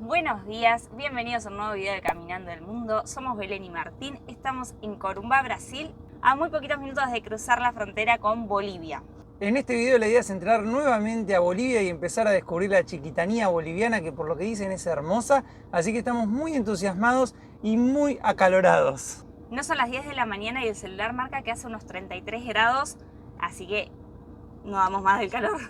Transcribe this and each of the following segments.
Buenos días, bienvenidos a un nuevo video de Caminando el Mundo. Somos Belén y Martín, estamos en Corumbá, Brasil, a muy poquitos minutos de cruzar la frontera con Bolivia. En este video la idea es entrar nuevamente a Bolivia y empezar a descubrir la chiquitanía boliviana, que por lo que dicen es hermosa, así que estamos muy entusiasmados y muy acalorados. No son las 10 de la mañana y el celular marca que hace unos 33 grados, así que no damos más del calor.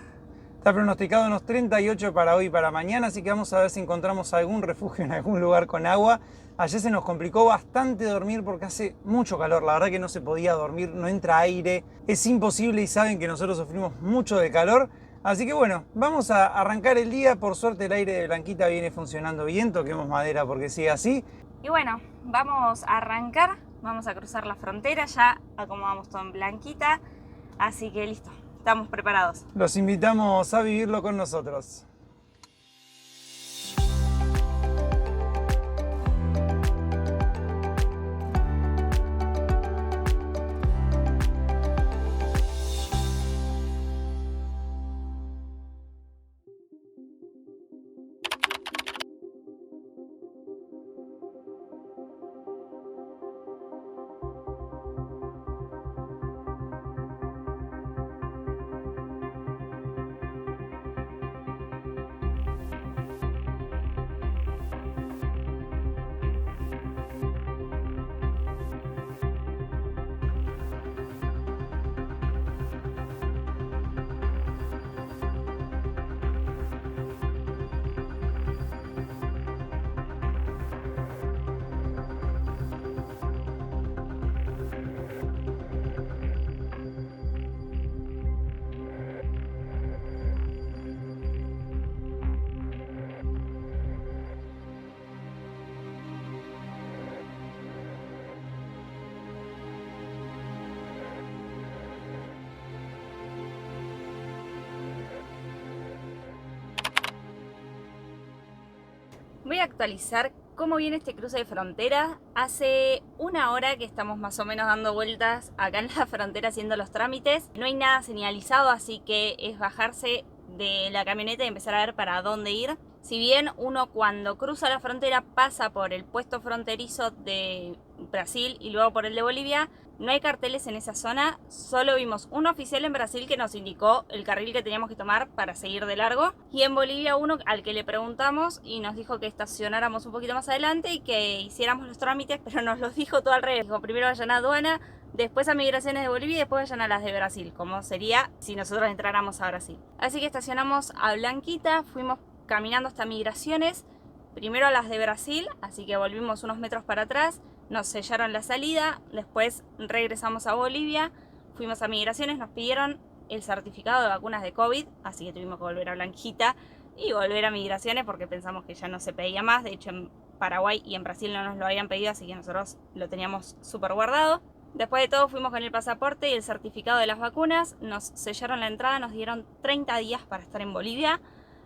Está pronosticado unos 38 para hoy y para mañana, así que vamos a ver si encontramos algún refugio en algún lugar con agua. Ayer se nos complicó bastante dormir porque hace mucho calor, la verdad que no se podía dormir, no entra aire, es imposible y saben que nosotros sufrimos mucho de calor. Así que bueno, vamos a arrancar el día, por suerte el aire de Blanquita viene funcionando bien, toquemos madera porque sigue así. Y bueno, vamos a arrancar, vamos a cruzar la frontera, ya acomodamos todo en Blanquita, así que listo, estamos preparados. Los invitamos a vivirlo con nosotros. Voy a actualizar cómo viene este cruce de frontera. Hace una hora que estamos más o menos dando vueltas acá en la frontera haciendo los trámites. No hay nada señalizado, así que es bajarse de la camioneta y empezar a ver para dónde ir. Si bien uno cuando cruza la frontera pasa por el puesto fronterizo de Brasil y luego por el de Bolivia, no hay carteles en esa zona, solo vimos un oficial en Brasil que nos indicó el carril que teníamos que tomar para seguir de largo, y en Bolivia uno al que le preguntamos y nos dijo que estacionáramos un poquito más adelante y que hiciéramos los trámites, pero nos los dijo todo al revés. Dijo primero vayan a aduana, después a migraciones de Bolivia y después vayan a las de Brasil, como sería si nosotros entráramos a Brasil. Así que estacionamos a Blanquita, fuimos caminando hasta migraciones, primero a las de Brasil, así que volvimos unos metros para atrás, nos sellaron la salida, después regresamos a Bolivia, fuimos a migraciones, nos pidieron el certificado de vacunas de COVID, así que tuvimos que volver a Blanquita y volver a migraciones porque pensamos que ya no se pedía más. De hecho en Paraguay y en Brasil no nos lo habían pedido, así que nosotros lo teníamos súper guardado. Después de todo fuimos con el pasaporte y el certificado de las vacunas, nos sellaron la entrada, nos dieron 30 días para estar en Bolivia,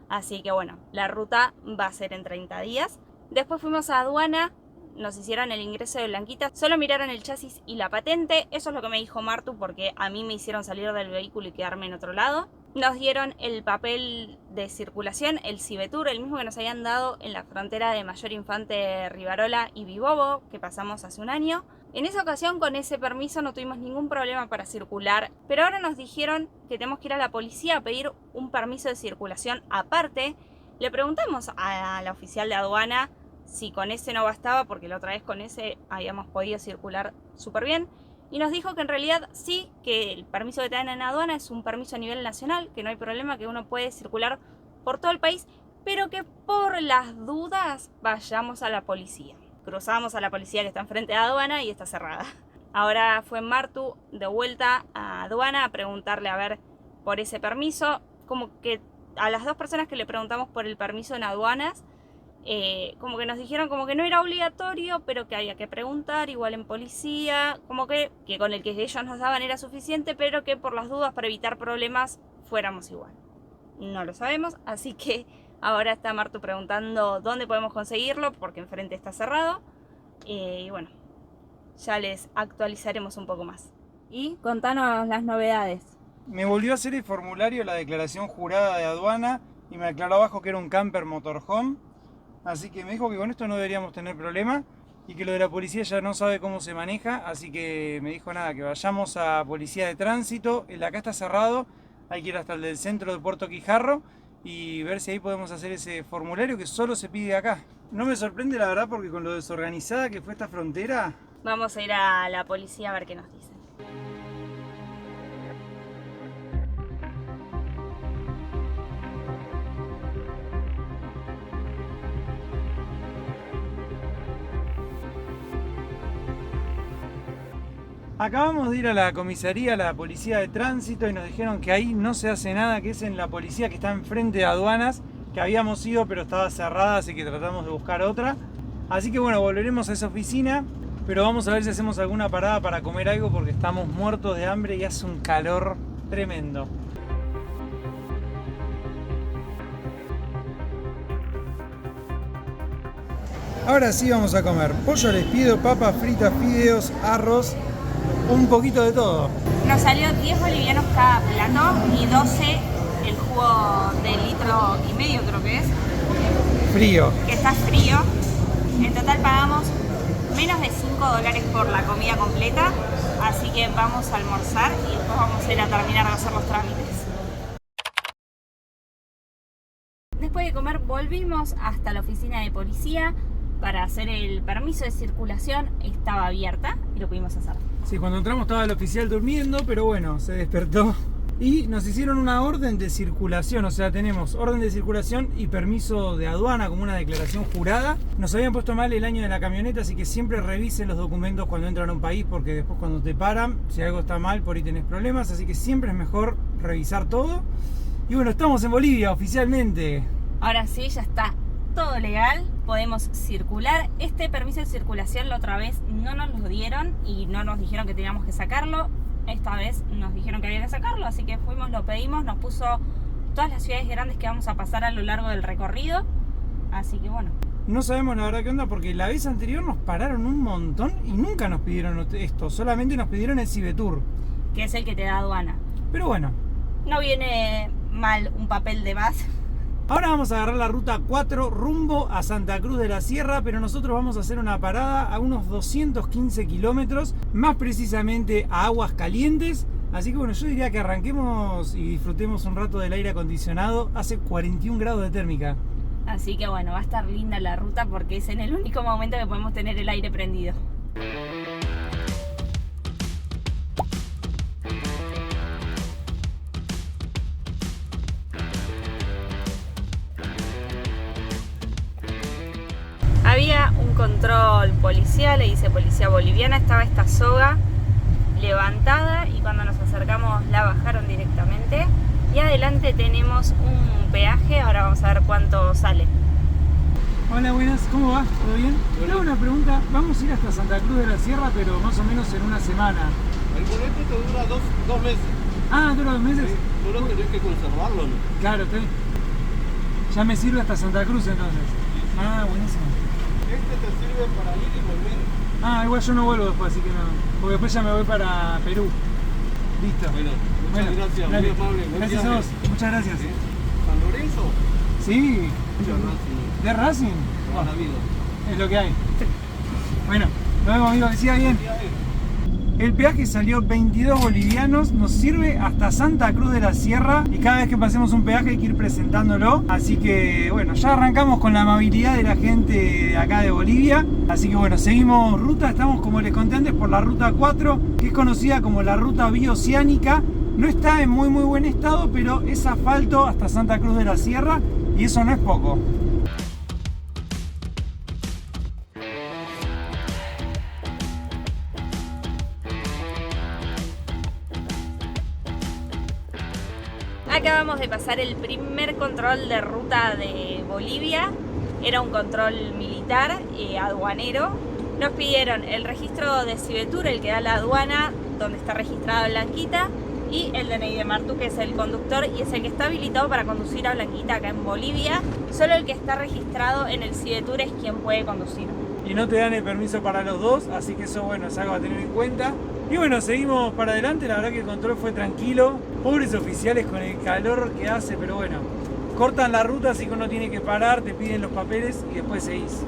así que bueno, la ruta va a ser en 30 días. Después fuimos a aduana, nos hicieron el ingreso de Blanquita, solo miraron el chasis y la patente, eso es lo que me dijo Martu porque a mí me hicieron salir del vehículo y quedarme en otro lado. Nos dieron el papel de circulación, el Cibetur, el mismo que nos habían dado en la frontera de Mayor Infante Rivarola y Vibobo, que pasamos hace un año. En esa ocasión con ese permiso no tuvimos ningún problema para circular, pero ahora nos dijeron que tenemos que ir a la policía a pedir un permiso de circulación aparte. Le preguntamos a la oficial de aduana si con ese no bastaba, porque la otra vez con ese habíamos podido circular súper bien, y nos dijo que en realidad sí, que el permiso que te dan en aduana es un permiso a nivel nacional, que no hay problema, que uno puede circular por todo el país, pero que por las dudas vayamos a la policía. Cruzamos a la policía que está enfrente de aduana y está cerrada. Ahora fue Martu de vuelta a aduana a preguntarle a ver por ese permiso, como que a las dos personas que le preguntamos por el permiso en aduanas, como que nos dijeron como que no era obligatorio, pero que había que preguntar, igual en policía, como que con el que ellos nos daban era suficiente, pero que por las dudas, para evitar problemas, fuéramos igual. No lo sabemos, así que ahora está Martu preguntando dónde podemos conseguirlo, porque enfrente está cerrado, y bueno, ya les actualizaremos un poco más. Y contanos las novedades. Me volvió a hacer el formulario la declaración jurada de aduana y me aclaró abajo que era un camper motorhome. así que me dijo que con esto no deberíamos tener problema y que lo de la policía ya no sabe cómo se maneja, así que me dijo nada, que vayamos a policía de tránsito, el de acá está cerrado, hay que ir hasta el del centro de Puerto Quijarro y ver si ahí podemos hacer ese formulario que solo se pide acá. No me sorprende la verdad porque con lo desorganizada que fue esta frontera... Vamos a ir a la policía a ver qué nos dicen. Acabamos de ir a la comisaría, a la policía de tránsito y nos dijeron que ahí no se hace nada, que es en la policía que está enfrente de aduanas, que habíamos ido pero estaba cerrada, así que tratamos de buscar otra. Así que bueno, volveremos a esa oficina, pero vamos a ver si hacemos alguna parada para comer algo porque estamos muertos de hambre y hace un calor tremendo. Ahora sí vamos a comer. Pollo les pido, papas fritas, fideos, arroz, un poquito de todo. Nos salió 10 bolivianos cada plato y 12 el jugo de litro y medio creo que es. Frío. Que está frío. En total pagamos menos de $5 por la comida completa. Así que vamos a almorzar y después vamos a ir a terminar de hacer los trámites. Después de comer volvimos hasta la oficina de policía para hacer el permiso de circulación. Estaba abierta y lo pudimos hacer. Sí, cuando entramos estaba el oficial durmiendo, pero bueno, se despertó y nos hicieron una orden de circulación, o sea, tenemos orden de circulación y permiso de aduana como una declaración jurada. Nos habían puesto mal el año de la camioneta, así que siempre revisen los documentos cuando entran a un país, porque después cuando te paran, si algo está mal, por ahí tenés problemas, así que siempre es mejor revisar todo. Y bueno, estamos en Bolivia oficialmente. Ahora sí, ya está todo legal, podemos circular. Este permiso de circulación la otra vez no nos lo dieron y no nos dijeron que teníamos que sacarlo. Esta vez nos dijeron que había que sacarlo, así que fuimos, lo pedimos, nos puso todas las ciudades grandes que vamos a pasar a lo largo del recorrido. Así que bueno. No sabemos la verdad qué onda porque la vez anterior nos pararon un montón y nunca nos pidieron esto, solamente nos pidieron el Cibetur. Que es el que te da aduana. Pero bueno. No viene mal un papel de más. Ahora vamos a agarrar la ruta 4 rumbo a Santa Cruz de la Sierra, pero nosotros vamos a hacer una parada a unos 215 kilómetros, más precisamente a Aguas Calientes. Así que bueno, yo diría que arranquemos y disfrutemos un rato del aire acondicionado. Hace 41 grados de térmica. Así que bueno, va a estar linda la ruta porque es en el único momento que podemos tener el aire prendido. Había un control policial, le dice policía boliviana, estaba esta soga levantada y cuando nos acercamos la bajaron directamente. Y adelante tenemos un peaje, ahora vamos a ver cuánto sale. Hola, buenas, ¿cómo va? ¿Todo bien? Te hago una pregunta, vamos a ir hasta Santa Cruz de la Sierra, pero más o menos en una semana. El boleto te dura dos meses. Ah, ¿dura 2 meses? Sí, solo tenés que conservarlo, ¿no? Claro, ya me sirve hasta Santa Cruz entonces. Ah, buenísimo. Este te sirve para ir y volver. Ah, igual yo no vuelvo después, así que no. Porque después ya me voy para Perú. Listo. Bueno, muchas gracias, dale. muy amable. Buen Gracias a viaje. vos, muchas gracias. ¿Sí? ¿San Lorenzo? Sí. Muchas gracias. ¿De Racing? Toda la vida. Es lo que hay. Bueno, nos vemos amigos, que siga bien. El peaje salió 22 bolivianos, nos sirve hasta Santa Cruz de la Sierra y cada vez que pasemos un peaje hay que ir presentándolo. Así que bueno, ya arrancamos con la amabilidad de la gente de acá de Bolivia. Así que bueno, seguimos ruta, estamos como les conté antes por la ruta 4, que es conocida como la ruta bioceánica. No está en muy buen estado, pero es asfalto hasta Santa Cruz de la Sierra y eso no es poco. Acabamos de pasar el primer control de ruta de Bolivia. Era un control militar, aduanero. Nos pidieron el registro de Cibetur, el que da la aduana, donde está registrada Blanquita, y el DNI de Martu, que es el conductor y es el que está habilitado para conducir a Blanquita acá en Bolivia. Solo el que está registrado en el Cibetur es quien puede conducir. Y no te dan el permiso para los dos, así que eso bueno, es algo a tener en cuenta. Y bueno, seguimos para adelante, la verdad que el control fue tranquilo. Pobres oficiales con el calor que hace, pero bueno, cortan la ruta, así que uno tiene que parar, te piden los papeles y después seguís.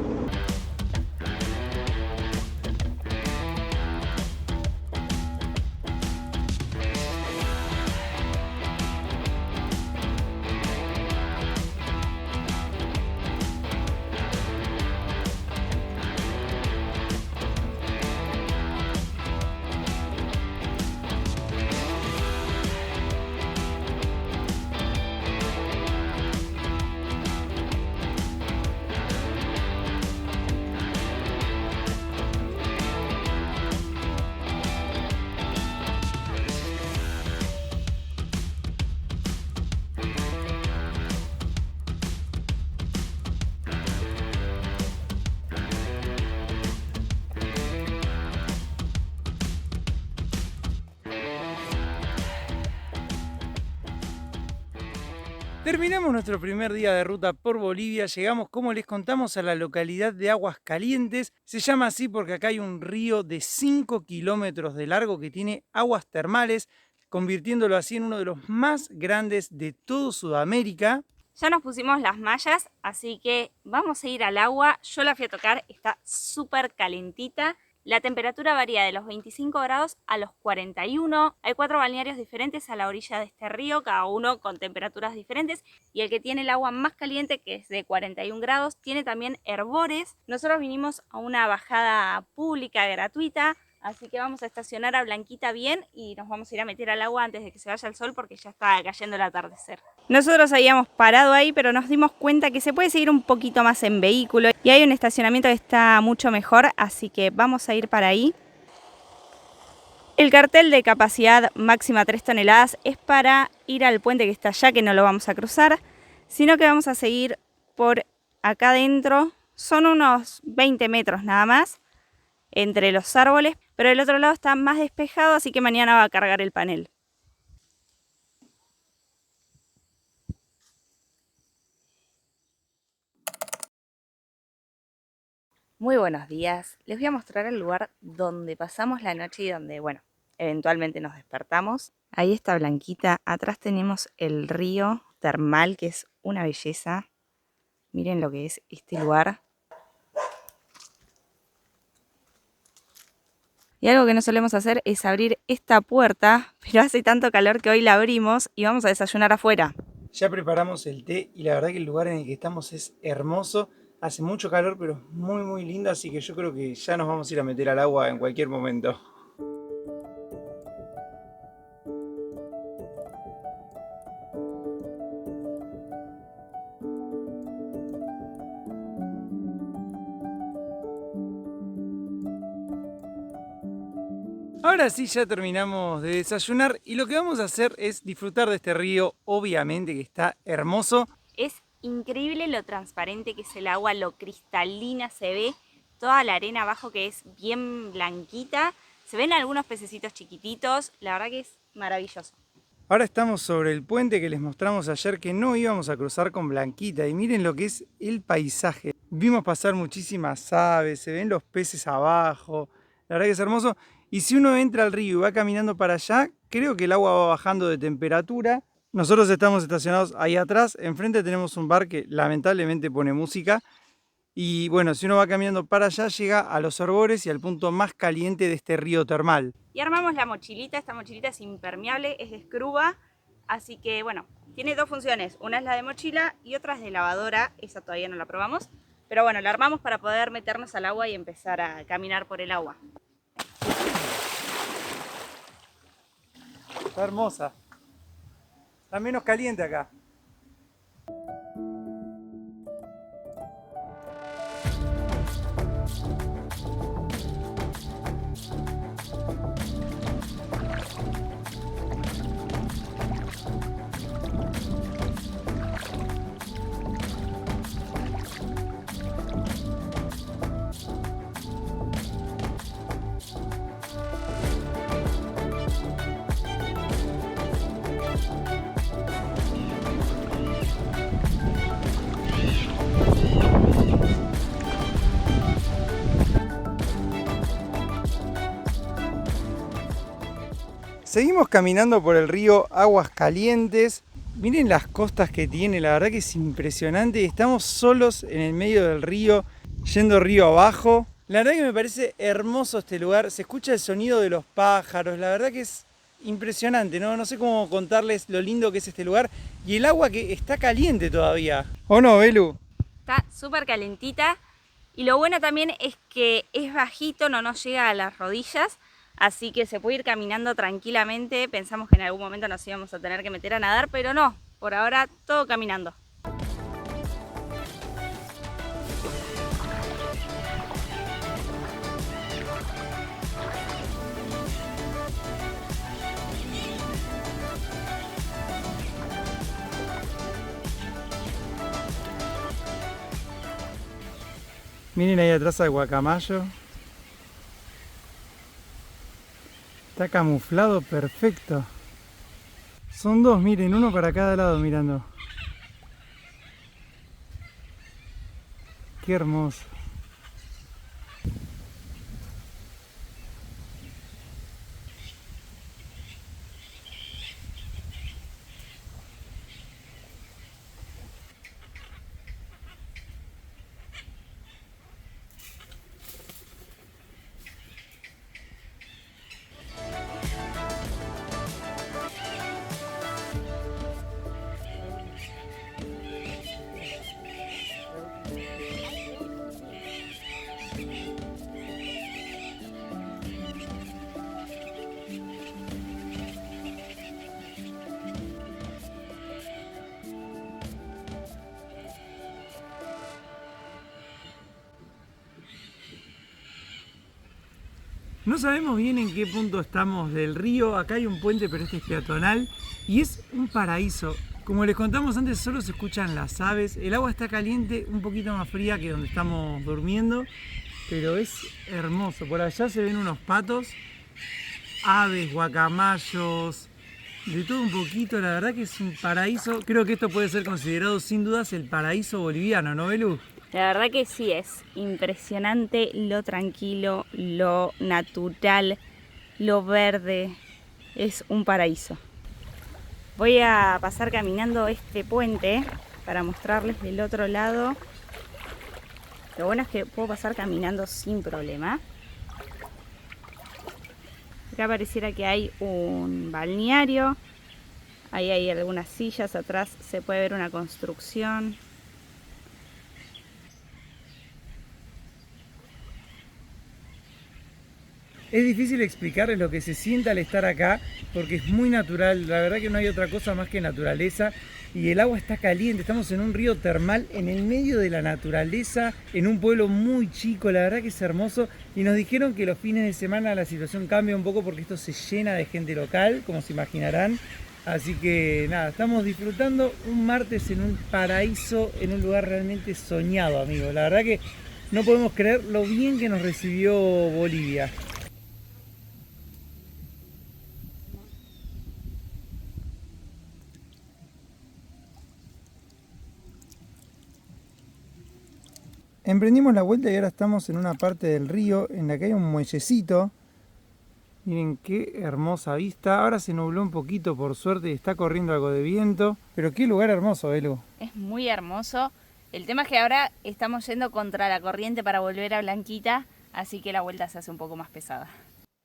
Terminamos nuestro primer día de ruta por Bolivia, llegamos, como les contamos, a la localidad de Aguascalientes. Se llama así porque acá hay un río de 5 kilómetros de largo que tiene aguas termales, convirtiéndolo así en uno de los más grandes de todo Sudamérica. Ya nos pusimos las mallas, así que vamos a ir al agua. Yo la fui a tocar, está súper calentita. La temperatura varía de los 25 grados a los 41. Hay 4 balnearios diferentes a la orilla de este río, cada uno con temperaturas diferentes. Y el que tiene el agua más caliente, que es de 41 grados, tiene también hervores. Nosotros vinimos a una bajada pública gratuita, así que vamos a estacionar a Blanquita bien y nos vamos a ir a meter al agua antes de que se vaya el sol porque ya está cayendo el atardecer. Nosotros habíamos parado ahí, pero nos dimos cuenta que se puede seguir un poquito más en vehículo y hay un estacionamiento que está mucho mejor, así que vamos a ir para ahí. El cartel de capacidad máxima 3 toneladas es para ir al puente que está allá, que no lo vamos a cruzar, sino que vamos a seguir por acá adentro. Son unos 20 metros nada más entre los árboles, pero el otro lado está más despejado, así que mañana va a cargar el panel. Muy buenos días, les voy a mostrar el lugar donde pasamos la noche y donde, bueno, eventualmente nos despertamos. Ahí está Blanquita, atrás tenemos el río termal, que es una belleza. Miren lo que es este lugar. Y algo que no solemos hacer es abrir esta puerta, pero hace tanto calor que hoy la abrimos y vamos a desayunar afuera. Ya preparamos el té y la verdad que el lugar en el que estamos es hermoso. Hace mucho calor, pero es muy muy lindo, así que yo creo que ya nos vamos a ir a meter al agua en cualquier momento. Ahora sí, ya terminamos de desayunar y lo que vamos a hacer es disfrutar de este río, obviamente que está hermoso. Es increíble lo transparente que es el agua, lo cristalina se ve, toda la arena abajo que es bien blanquita. Se ven algunos pececitos chiquititos, la verdad que es maravilloso. Ahora estamos sobre el puente que les mostramos ayer que no íbamos a cruzar con Blanquita y miren lo que es el paisaje. Vimos pasar muchísimas aves, se ven los peces abajo, la verdad que es hermoso. Y si uno entra al río y va caminando para allá, creo que el agua va bajando de temperatura. Nosotros estamos estacionados ahí atrás, enfrente tenemos un bar que lamentablemente pone música. Y bueno, si uno va caminando para allá, llega a los hervores y al punto más caliente de este río termal. Y armamos la mochilita, esta mochilita es impermeable, es de escruba, así que bueno, tiene dos funciones. Una es la de mochila y otra es de lavadora, esa todavía no la probamos. Pero bueno, la armamos para poder meternos al agua y empezar a caminar por el agua. Está hermosa. Está menos caliente acá. Seguimos caminando por el río Aguascalientes Miren las costas que tiene, la verdad que es impresionante. Estamos solos en el medio del río, yendo río abajo. La verdad que me parece hermoso este lugar. Se escucha el sonido de los pájaros, la verdad que es impresionante, ¿no? No sé cómo contarles lo lindo que es este lugar. Y el agua que está caliente todavía. ¿O no, Belu? Está súper calentita. Y lo bueno también es que es bajito, no nos llega a las rodillas. Así que se puede ir caminando tranquilamente. Pensamos que en algún momento nos íbamos a tener que meter a nadar, pero no. Por ahora todo caminando. Miren ahí atrás al guacamayo. Está camuflado perfecto. Son dos, miren, uno para cada lado mirando. Qué hermoso. No sabemos bien en qué punto estamos del río. Acá hay un puente, pero este es peatonal y es un paraíso. Como les contamos antes, solo se escuchan las aves. El agua está caliente, un poquito más fría que donde estamos durmiendo, pero es hermoso. Por allá se ven unos patos, aves, guacamayos, de todo un poquito. La verdad que es un paraíso. Creo que esto puede ser considerado sin dudas el paraíso boliviano, ¿no, Belu? La verdad que sí, es impresionante lo tranquilo, lo natural, lo verde. Es un paraíso. Voy a pasar caminando este puente para mostrarles del otro lado. Lo bueno es que puedo pasar caminando sin problema. Acá pareciera que hay un balneario. Ahí hay algunas sillas, atrás se puede ver una construcción. Es difícil explicarles lo que se siente al estar acá porque es muy natural, la verdad que no hay otra cosa más que naturaleza y el agua está caliente, estamos en un río termal en el medio de la naturaleza, en un pueblo muy chico, la verdad que es hermoso y nos dijeron que los fines de semana la situación cambia un poco porque esto se llena de gente local, como se imaginarán, así que nada, estamos disfrutando un martes en un paraíso, en un lugar realmente soñado, amigos, la verdad que no podemos creer lo bien que nos recibió Bolivia. Emprendimos la vuelta y ahora estamos en una parte del río en la que hay un muellecito. Miren qué hermosa vista. Ahora se nubló un poquito por suerte y está corriendo algo de viento. Pero qué lugar hermoso, Belu. Es muy hermoso. El tema es que ahora estamos yendo contra la corriente para volver a Blanquita, así que la vuelta se hace un poco más pesada.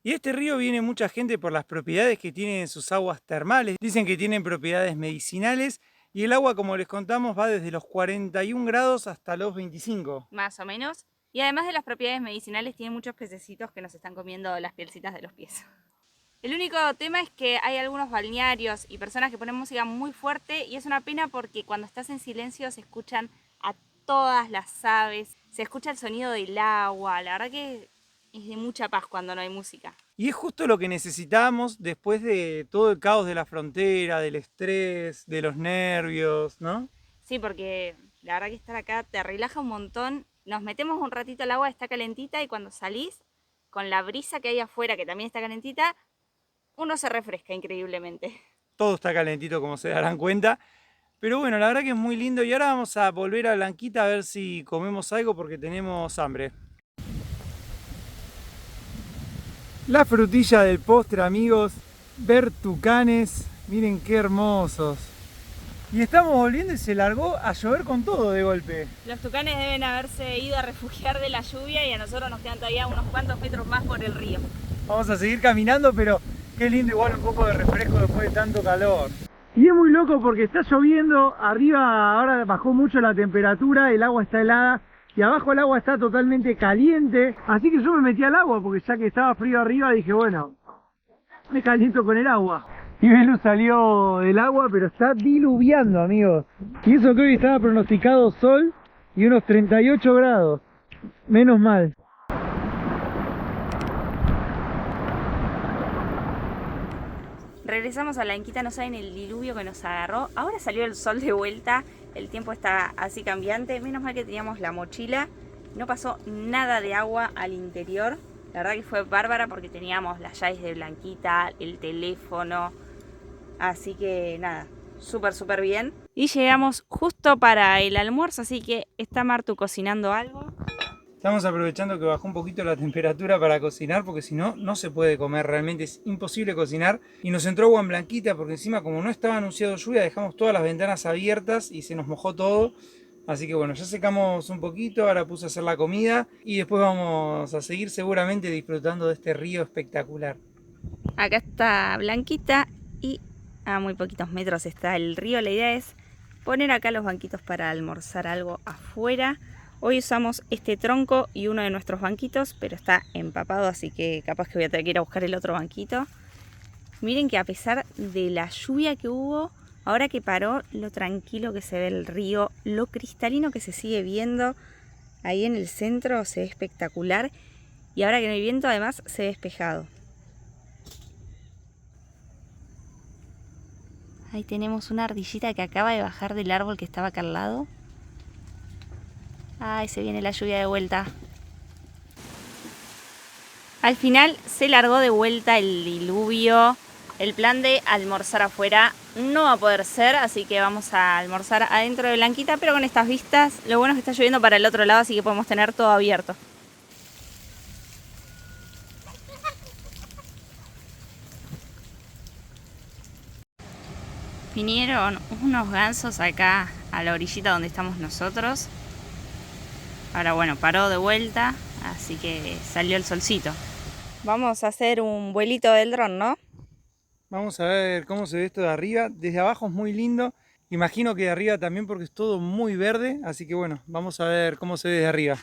Y este río viene mucha gente por las propiedades que tienen en sus aguas termales. Dicen que tienen propiedades medicinales. Y el agua, como les contamos, va desde los 41 grados hasta los 25. Más o menos. Y además de las propiedades medicinales, tiene muchos pececitos que nos están comiendo las pielcitas de los pies. El único tema es que hay algunos balnearios y personas que ponen música muy fuerte y es una pena porque cuando estás en silencio se escuchan a todas las aves, se escucha el sonido del agua, la verdad que es de mucha paz cuando no hay música. Y es justo lo que necesitábamos después de todo el caos de la frontera, del estrés, de los nervios, ¿no? Sí, porque la verdad que estar acá te relaja un montón. Nos metemos un ratito al agua, está calentita y cuando salís, con la brisa que hay afuera, que también está calentita, uno se refresca increíblemente. Todo está calentito, como se darán cuenta. Pero bueno, la verdad que es muy lindo. Y ahora vamos a volver a Blanquita a ver si comemos algo porque tenemos hambre. La frutilla del postre, amigos. Ver tucanes. Miren qué hermosos. Y estamos volviendo y se largó a llover con todo de golpe. Los tucanes deben haberse ido a refugiar de la lluvia y a nosotros nos quedan todavía unos cuantos metros más por el río. Vamos a seguir caminando, pero qué lindo igual un poco de refresco después de tanto calor. Y es muy loco porque está lloviendo, arriba ahora bajó mucho la temperatura, el agua está helada y abajo el agua está totalmente caliente. Así que yo me metí al agua porque ya que estaba frío arriba dije, bueno, me caliento con el agua. Y Belu salió del agua, pero está diluviando, amigos. Y eso que hoy estaba pronosticado sol y unos 38 grados. Menos mal. Regresamos a Blanquita, no saben el diluvio que nos agarró. Ahora salió el sol de vuelta, el tiempo está así cambiante. Menos mal que teníamos la mochila, no pasó nada de agua al interior. La verdad que fue bárbara porque teníamos las llaves de Blanquita, el teléfono. Así que nada, súper bien. Y llegamos justo para el almuerzo, así que está Martu cocinando algo. Estamos aprovechando que bajó un poquito la temperatura para cocinar, porque si no, no se puede comer, realmente es imposible cocinar. Y nos entró agua en Blanquita, porque encima como no estaba anunciado lluvia, dejamos todas las ventanas abiertas y se nos mojó todo. Así que bueno, ya secamos un poquito, ahora puse a hacer la comida y después vamos a seguir seguramente disfrutando de este río espectacular. Acá está Blanquita y a muy poquitos metros está el río. La idea es poner acá los banquitos para almorzar algo afuera. Hoy usamos este tronco y uno de nuestros banquitos, pero está empapado, así que capaz que voy a tener que ir a buscar el otro banquito. Miren que a pesar de la lluvia que hubo, ahora que paró, lo tranquilo que se ve el río, lo cristalino que se sigue viendo ahí en el centro, se ve espectacular. Y ahora que no hay viento, además se ve despejado. Ahí tenemos una ardillita que acaba de bajar del árbol que estaba acá al lado. Ay, se viene la lluvia de vuelta. Al final se largó de vuelta el diluvio. El plan de almorzar afuera no va a poder ser, así que vamos a almorzar adentro de Blanquita, pero con estas vistas. Lo bueno es que está lloviendo para el otro lado, así que podemos tener todo abierto. Vinieron unos gansos acá a la orillita donde estamos nosotros. Ahora bueno, paró de vuelta, así que salió el solcito. Vamos a hacer un vuelito del dron, ¿no? Vamos a ver cómo se ve esto de arriba. Desde abajo es muy lindo. Imagino que de arriba también porque es todo muy verde. Así que bueno, vamos a ver cómo se ve desde arriba.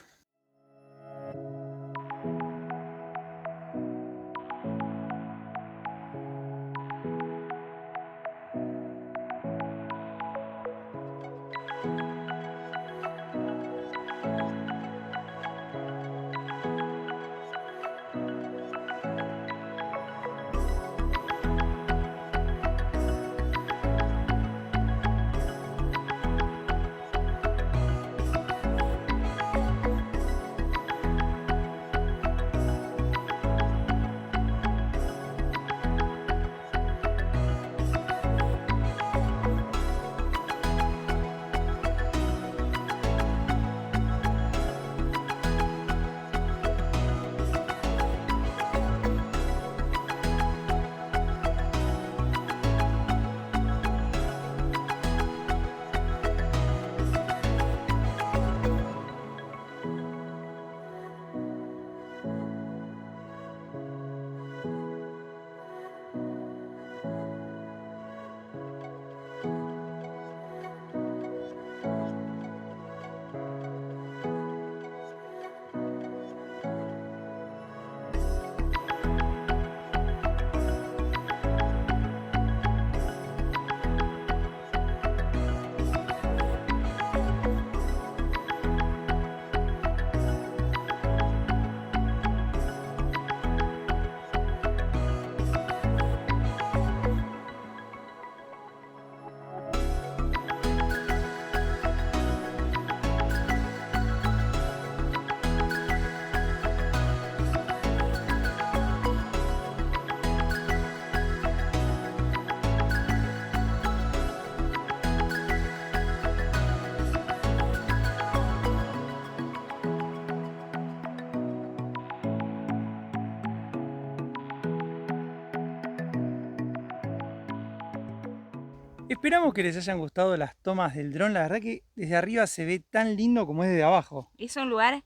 Esperamos que les hayan gustado las tomas del dron. La verdad que desde arriba se ve tan lindo como es desde abajo. Es un lugar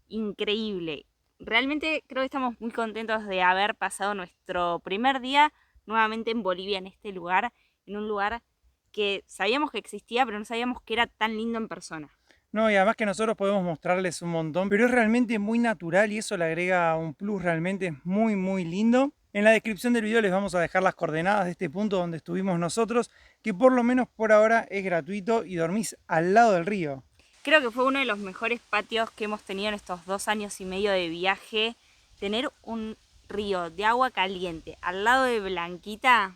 increíble. Realmente creo que estamos muy contentos de haber pasado nuestro primer día nuevamente en Bolivia, en este lugar, en un lugar que sabíamos que existía, pero no sabíamos que era tan lindo en persona. No, y además que nosotros podemos mostrarles un montón, pero es realmente muy natural y eso le agrega un plus, realmente es muy muy lindo. En la descripción del video les vamos a dejar las coordenadas de este punto donde estuvimos nosotros, que por lo menos por ahora es gratuito y dormís al lado del río. Creo que fue uno de los mejores patios que hemos tenido en estos 2 años y medio de viaje. Tener un río de agua caliente al lado de Blanquita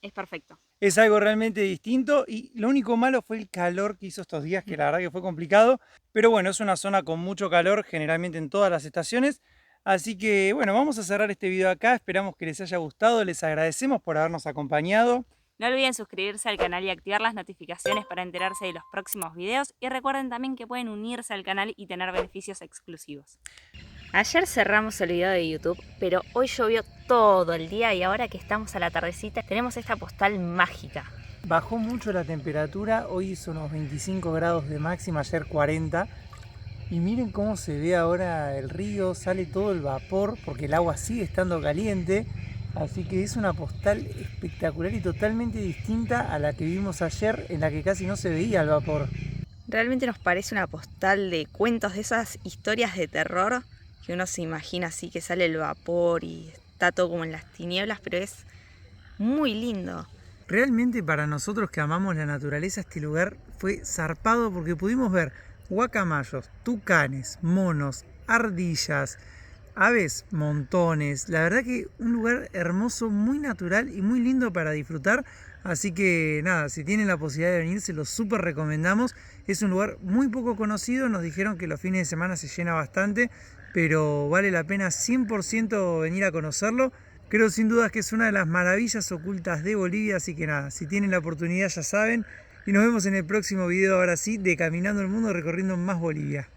es perfecto. Es algo realmente distinto y lo único malo fue el calor que hizo estos días, que la verdad que fue complicado. Pero bueno, es una zona con mucho calor generalmente en todas las estaciones. Así que bueno, vamos a cerrar este video acá. Esperamos que les haya gustado. Les agradecemos por habernos acompañado. No olviden suscribirse al canal y activar las notificaciones para enterarse de los próximos videos. Y recuerden también que pueden unirse al canal y tener beneficios exclusivos. Ayer cerramos el video de YouTube, pero hoy llovió todo el día y ahora que estamos a la tardecita tenemos esta postal mágica. Bajó mucho la temperatura, hoy hizo unos 25 grados de máxima, ayer 40. Y miren cómo se ve ahora el río, sale todo el vapor porque el agua sigue estando caliente. Así que es una postal espectacular y totalmente distinta a la que vimos ayer, en la que casi no se veía el vapor. Realmente nos parece una postal de cuentos, de esas historias de terror que uno se imagina así, que sale el vapor y está todo como en las tinieblas, pero es muy lindo. Realmente para nosotros que amamos la naturaleza, este lugar fue zarpado porque pudimos ver guacamayos, tucanes, monos, ardillas, aves, montones. La verdad que un lugar hermoso, muy natural y muy lindo para disfrutar. Así que nada, si tienen la posibilidad de venir, se los súper recomendamos. Es un lugar muy poco conocido, nos dijeron que los fines de semana se llena bastante, pero vale la pena 100% venir a conocerlo. Creo sin dudas que es una de las maravillas ocultas de Bolivia, así que nada, si tienen la oportunidad ya saben. Y nos vemos en el próximo video, ahora sí, de Caminando el Mundo recorriendo más Bolivia.